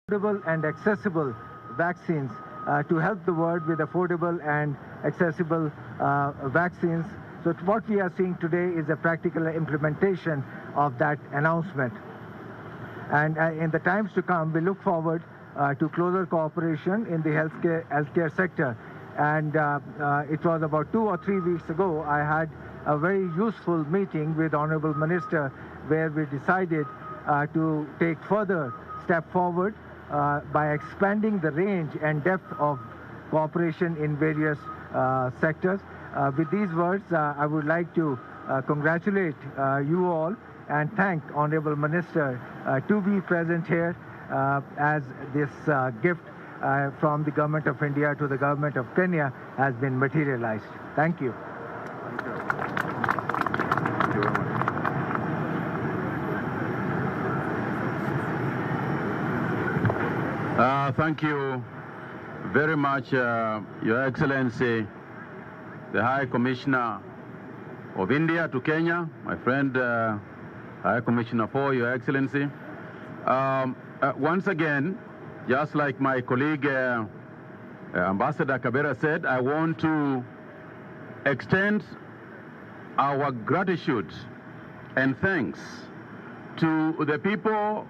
affordable and accessible vaccines to help the world with affordable and accessible vaccines. So what we are seeing today is a practical implementation of that announcement. And in the times to come, we look forward to closer cooperation in the healthcare sector. And it was about 2 or 3 weeks ago, I had a very useful meeting with Honorable Minister where we decided to take further step forward by expanding the range and depth of cooperation in various sectors. With these words, I would like to congratulate you all and thank Honorable Minister to be present here as this gift from the Government of India to the Government of Kenya has been materialized. Thank you. Thank you very much, Your Excellency, the High Commissioner of India to Kenya, my friend, High Commissioner for Your Excellency. Once again, just like my colleague Ambassador Kabera said, I want to extend our gratitude and thanks to the people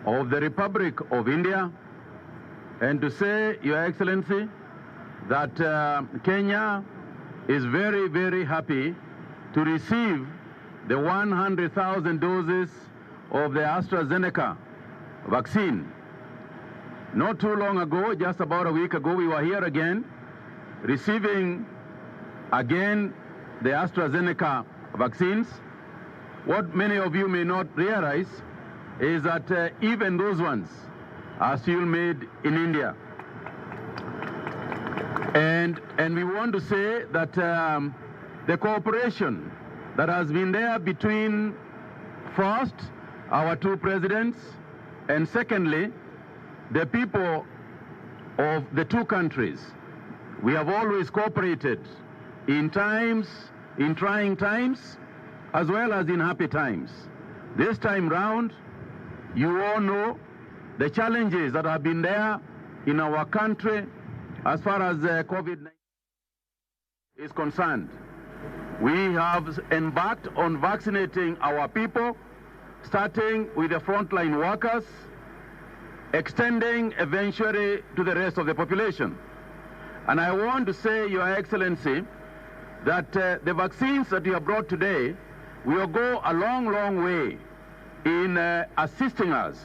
of the Republic of India, and to say, Your Excellency, that Kenya is very, very happy to receive the 100,000 doses of the AstraZeneca vaccine. Not too long ago, just about a week ago, we were here again, receiving again the AstraZeneca vaccines. What many of you may not realize is that even those ones are still made in India. And we want to say that the cooperation that has been there between, first, our two presidents, and secondly, the people of the two countries. We have always cooperated in trying times, as well as in happy times. This time round, you all know the challenges that have been there in our country as far as COVID-19 is concerned. We have embarked on vaccinating our people, starting with the frontline workers, extending eventually to the rest of the population. And I want to say, Your Excellency, that the vaccines that you have brought today will go a long, long way in assisting us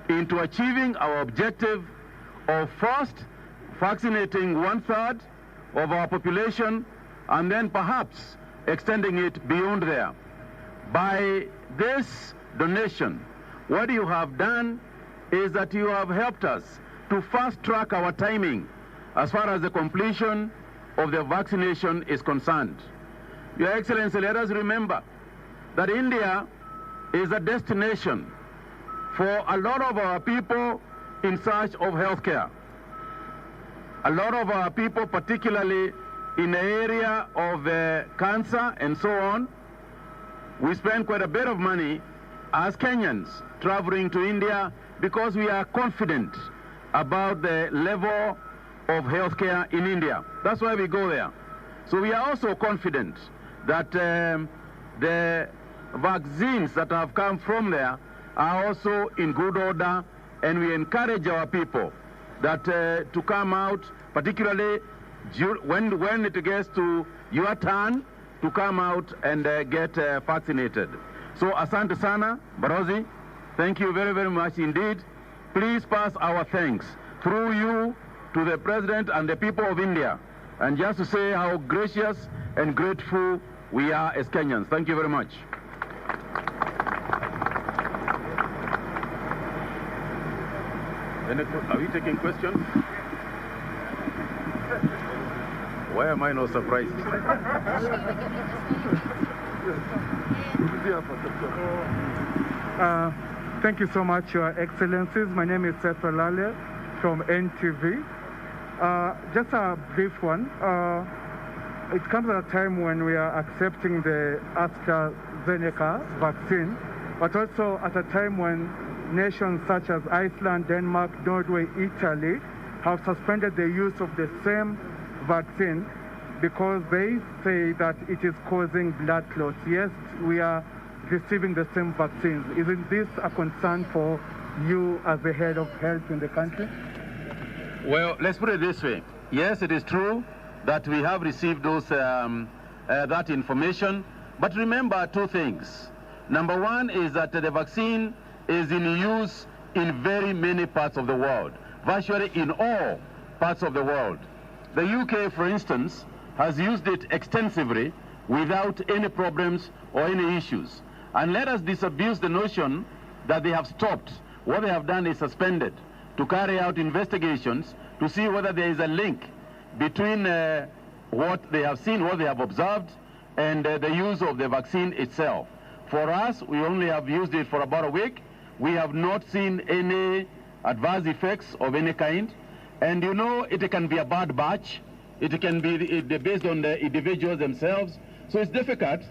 into achieving our objective of first vaccinating 1/3 of our population and then perhaps extending it beyond there. By this donation, what you have done is that you have helped us to fast track our timing as far as the completion of the vaccination is concerned. Your Excellency, let us remember that India is a destination for a lot of our people in search of health care. A lot of our people, particularly in the area of cancer and so on, we spend quite a bit of money as Kenyans traveling to India because we are confident about the level of health care in India. That's why we go there. So we are also confident that the vaccines that have come from there are also in good order, and we encourage our people that to come out, particularly when it gets to your turn, to come out and get vaccinated. So asante sana, Barozi. Thank you very, very much indeed. Please pass our thanks through you to the President and the people of India, and just to say how gracious and grateful we are as Kenyans. Thank you very much. Are we taking questions? Why am I not surprised? Thank you so much, Your Excellencies. My name is Seth Olale from NTV. Just a brief one. It comes at a time when we are accepting the AstraZeneca vaccine, but also at a time when nations such as Iceland, Denmark, Norway, Italy have suspended the use of the same vaccine because they say that it is causing blood clots. Yes, we are receiving the same vaccines. Isn't this a concern for you as the head of health in the country? Well, let's put it this way. Yes, it is true that we have received that information, but remember two things. Number one is that the vaccine is in use in very many parts of the world, virtually in all parts of the world. The UK, for instance, has used it extensively without any problems or any issues. And let us disabuse the notion that they have stopped. What they have done is suspended to carry out investigations to see whether there is a link between what they have seen, what they have observed, and the use of the vaccine itself. For us, we only have used it for about a week. We have not seen any adverse effects of any kind. And you know, it can be a bad batch. It can be based on the individuals themselves. So it's difficult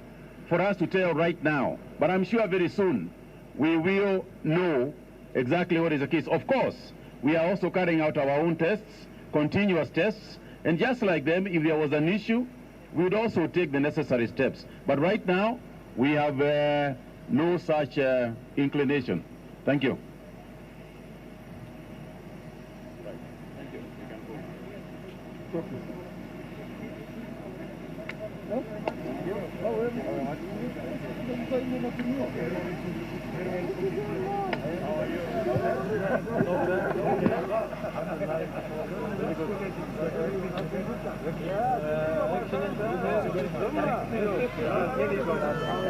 for us to tell right now. But I'm sure very soon we will know exactly what is the case. Of course, we are also carrying out our own tests, continuous tests. And just like them, if there was an issue, we would also take the necessary steps. But right now, we have no such inclination. Thank you. Thank you. You can go.